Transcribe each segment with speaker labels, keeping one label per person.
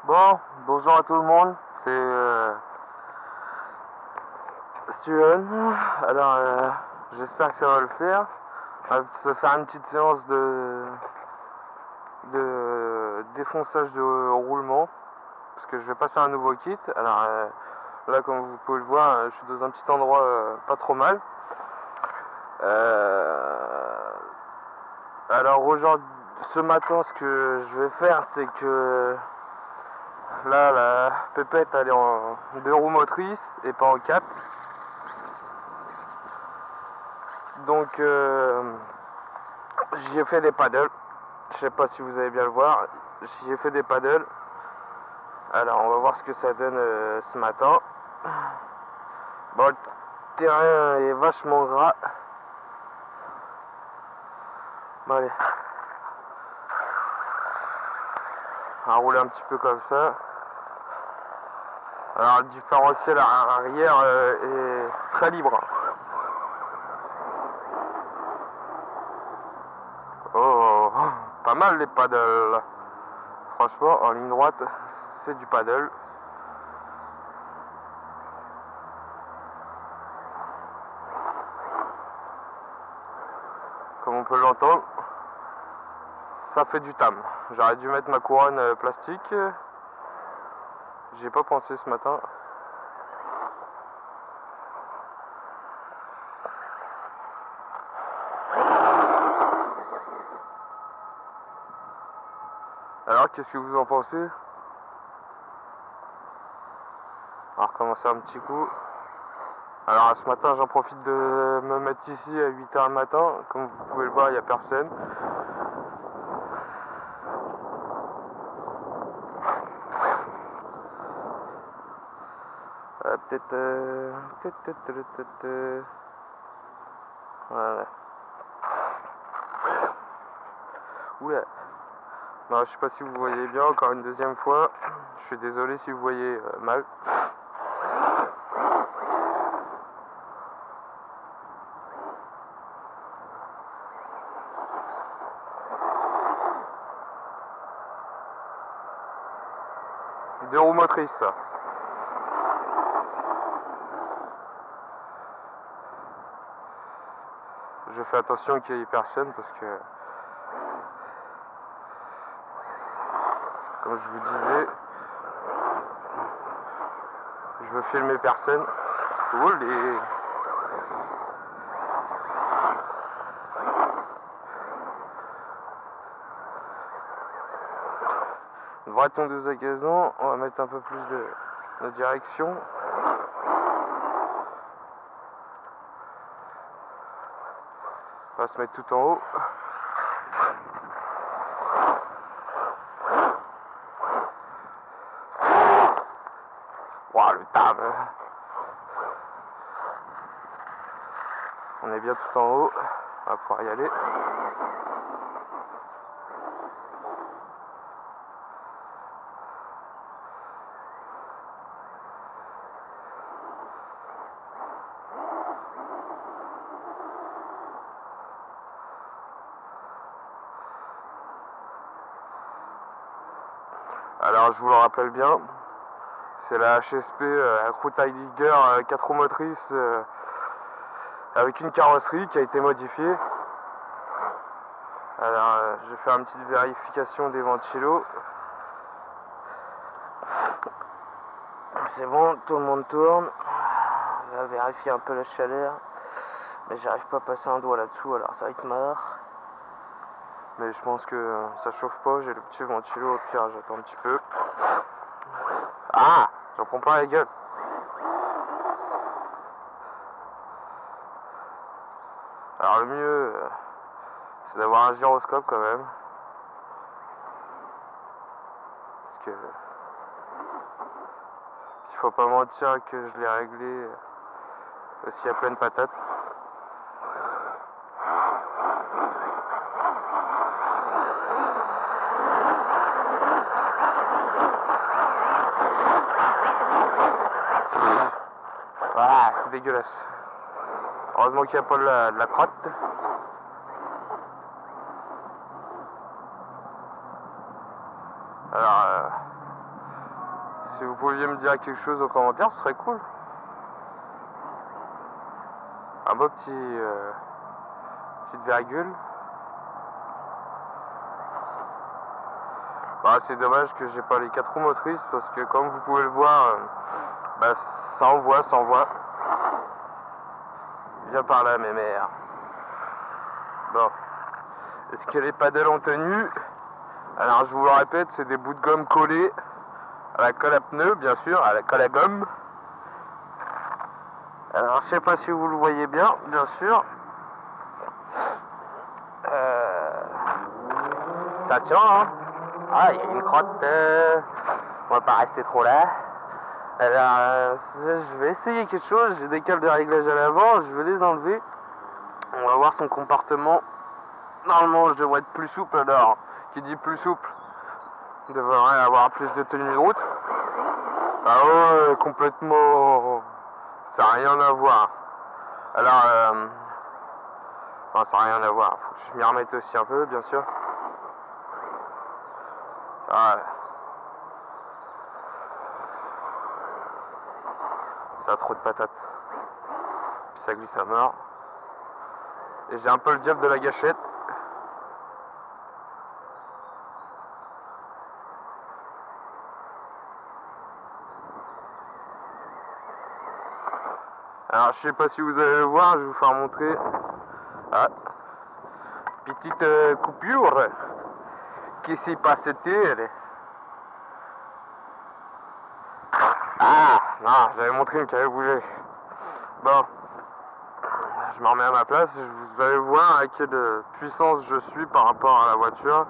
Speaker 1: Bon, bonjour à tout le monde, c'est Steven. Alors, j'espère que ça va le faire. On va se faire une petite séance de défonçage de roulement, parce que je vais passer un nouveau kit. Alors, là, comme vous pouvez le voir, je suis dans un petit endroit pas trop mal. Alors, aujourd'hui, ce matin, ce que je vais faire, c'est que là, la pépette, elle est en 2 roues motrices et pas en 4. Donc, j'y ai fait des paddles. Je sais pas si vous allez bien le voir. J'y ai fait des paddles. Alors, on va voir ce que ça donne ce matin. Bon, le terrain est vachement gras. Bon, allez. On va rouler un petit peu comme ça. Alors, le différentiel arrière est très libre. Oh, pas mal les paddles. Franchement, en ligne droite, c'est du paddle. Comme on peut l'entendre, ça fait du tam. J'aurais dû mettre ma couronne plastique. J'y ai pas pensé ce matin. Alors, qu'est-ce que vous en pensez? On va recommencer un petit coup. Alors, ce matin, j'en profite de me mettre ici à 8 h le matin. Comme vous pouvez le voir, il n'y a personne. Voilà. Oula. Non, je sais pas si vous voyez bien, encore une deuxième fois. Je suis désolé si vous voyez mal. Deux roues motrices, ça. Je fais attention qu'il n'y ait personne parce que, comme je vous disais, je veux filmer personne. Oulé. Une vraie tondeuse à gazon, on va mettre un peu plus de direction. On va se mettre tout en haut. Waouh, le table. On est bien tout en haut. On va pouvoir y aller. Alors, je vous le rappelle bien, c'est la HSP Crew Tiger 4 roues motrices avec une carrosserie qui a été modifiée. Alors, je vais faire une petite vérification des ventilos. C'est bon, tout le monde tourne. On va vérifier un peu la chaleur. Mais j'arrive pas à passer un doigt là-dessous, alors ça va être mort. Mais je pense que ça chauffe pas, j'ai le petit ventilo, au pire j'attends un petit peu. Ah, j'en prends pas la gueule. Alors le mieux, c'est d'avoir un gyroscope quand même. Parce que il faut pas mentir que je l'ai réglé aussi à pleine patate. Voilà, c'est dégueulasse. Heureusement qu'il n'y a pas de la crotte. Alors, si vous pouviez me dire quelque chose en commentaire, ce serait cool. Un beau petite virgule. Bah, c'est dommage que j'ai pas les 4 roues motrices parce que comme vous pouvez le voir, bah, ça envoie. Viens par là, mes mères. Bon. Est-ce que les paddles ont tenu? Alors je vous le répète, c'est des bouts de gomme collés à la colle à pneu, bien sûr, à la colle à gomme. Alors je sais pas si vous le voyez bien sûr. Ça tient, hein. Ah, il y a une crotte. On va pas rester trop là. Alors, je vais essayer quelque chose. J'ai des câbles de réglage à l'avant, je vais les enlever. On va voir son comportement. Normalement, je devrais être plus souple. Alors, qui dit plus souple, devrait avoir plus de tenue de route. Ah ouais, complètement. Ça n'a rien à voir. Alors, enfin, ça n'a rien à voir. Faut que je m'y remette aussi un peu, bien sûr. Ah, ça a trop de patates. Puis ça glisse à mort. Et j'ai un peu le diable de la gâchette. Alors je sais pas si vous allez le voir, je vais vous faire montrer. Ah, petite coupure qui s'est passée-t-il? Ah non, j'avais montré une qui avait bougé. Bon, je me remets à ma place, vous allez voir à quelle puissance je suis par rapport à la voiture.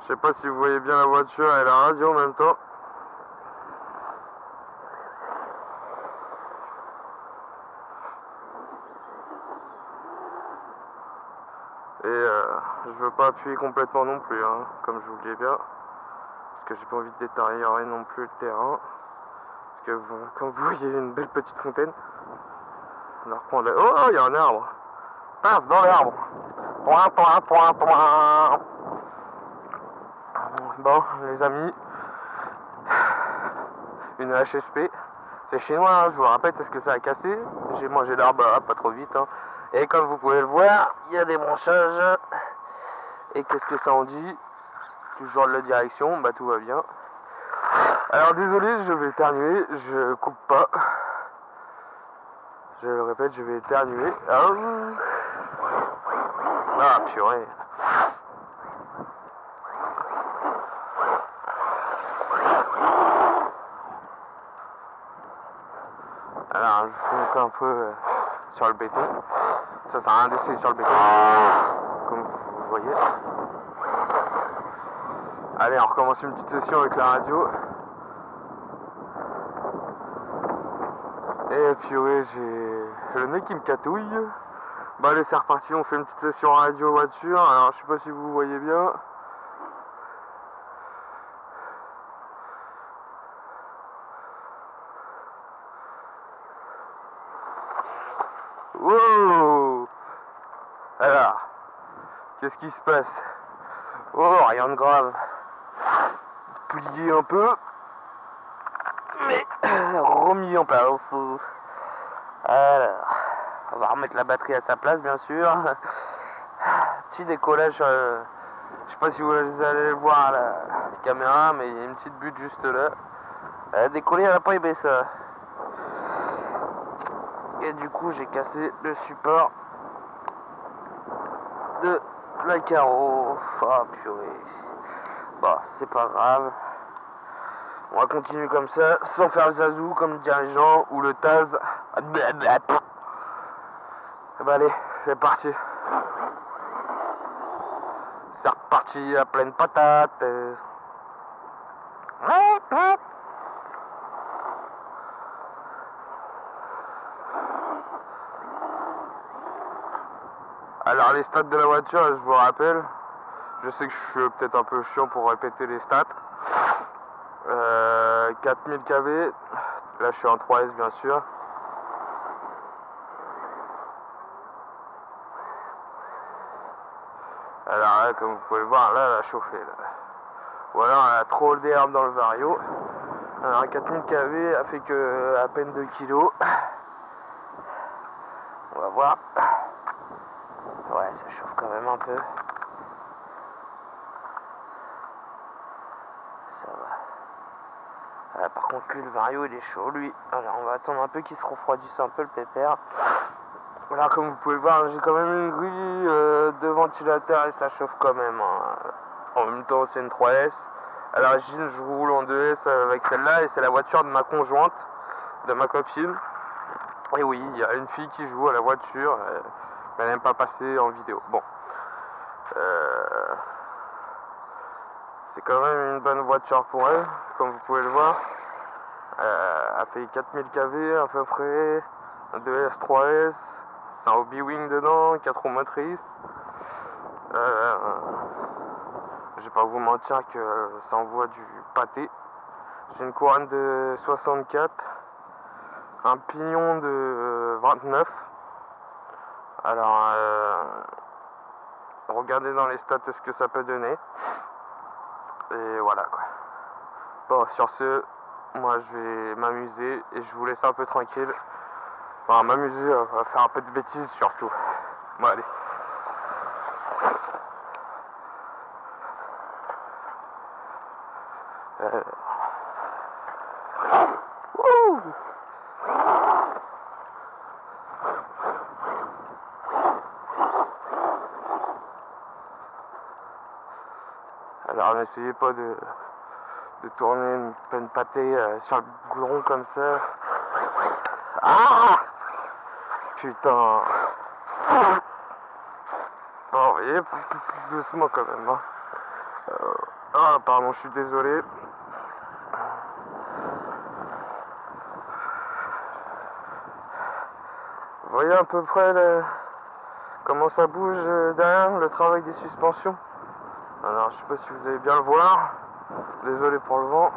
Speaker 1: Je sais pas si vous voyez bien la voiture et la radio en même temps. Et je veux pas appuyer complètement non plus, hein, comme je vous le dis bien. Parce que j'ai pas envie de détériorer non plus le terrain. Parce que comme vous voyez, il y a une belle petite fontaine. Alors qu'on a... Oh, il y a un arbre. Paf, dans l'arbre. Point. Bon, les amis, une HSP, c'est chinois, hein, je vous le rappelle, parce que ça a cassé. J'ai mangé l'arbre, pas trop vite. Hein. Et comme vous pouvez le voir, il y a des branchages. Et qu'est-ce que ça en dit? Toujours de la direction, bah tout va bien. Alors désolé, je vais éternuer, je coupe pas. Je le répète, je vais éternuer. Ah purée. Alors je fonce un peu sur le béton. Ça sert à rien d'essayer sur le béton. Comme vous voyez. Allez, on recommence une petite session avec la radio. Et puis ouais, j'ai le nez qui me catouille. Bah allez, c'est reparti, on fait une petite session radio voiture. Alors je sais pas si vous voyez bien. Wow! Alors, qu'est-ce qui se passe? Oh, rien de grave. Plié un peu. Mais remis en place. Alors, on va remettre la batterie à sa place, bien sûr. Petit décollage. Je sais pas si vous allez le voir à la caméra, mais il y a une petite butte juste là. Elle a décollé, elle n'a pas aimé ça. Et du coup, j'ai cassé le support de la carreau. Ah purée. Bon, c'est pas grave. On va continuer comme ça, sans faire le zazou, comme dirait les gens, ou le taz. Et bah allez, c'est parti. C'est reparti à pleine patate. Alors les stats de la voiture, je vous rappelle, je sais que je suis peut-être un peu chiant pour répéter les stats. 4000 kV, là je suis en 3S bien sûr. Alors là, comme vous pouvez le voir, là, elle a chauffé. Là. Ou alors, elle a trop d'herbe dans le vario. Alors, 4000 kV, elle fait que à peine 2 kg. On va voir. Ouais, ça chauffe quand même un peu. Ça va. Par contre, lui, le vario, il est chaud, lui. Alors, on va attendre un peu qu'il se refroidisse un peu, le pépère. Voilà, comme vous pouvez le voir, j'ai quand même une grille de ventilateur et ça chauffe quand même. Hein. En même temps, c'est une 3S. À l'origine, je roule en 2S avec celle-là et c'est la voiture de ma conjointe, de ma copine. Et oui, il y a une fille qui joue à la voiture, mais elle n'aime pas passer en vidéo. Bon. C'est quand même une bonne voiture pour elle, comme vous pouvez le voir. Elle fait 4000 kV à peu près, un 2S, 3S. C'est un hobby-wing dedans, 4 roues motrices. Je vais pas vous mentir que ça envoie du pâté. J'ai une couronne de 64, un pignon de 29. Alors, regardez dans les stats ce que ça peut donner. Et voilà quoi. Bon, sur ce, moi je vais m'amuser et je vous laisse un peu tranquille. Enfin, m'amuser, à faire un peu de bêtises surtout. Bon, allez. Alors n'essayez pas de tourner une pleine pâtée sur le goudron comme ça. Ah putain. Bon, vous voyez, plus doucement quand même. Hein. Ah pardon, je suis désolé. Vous voyez à peu près comment ça bouge derrière le travail des suspensions. Alors je sais pas si vous allez bien le voir. Désolé pour le vent.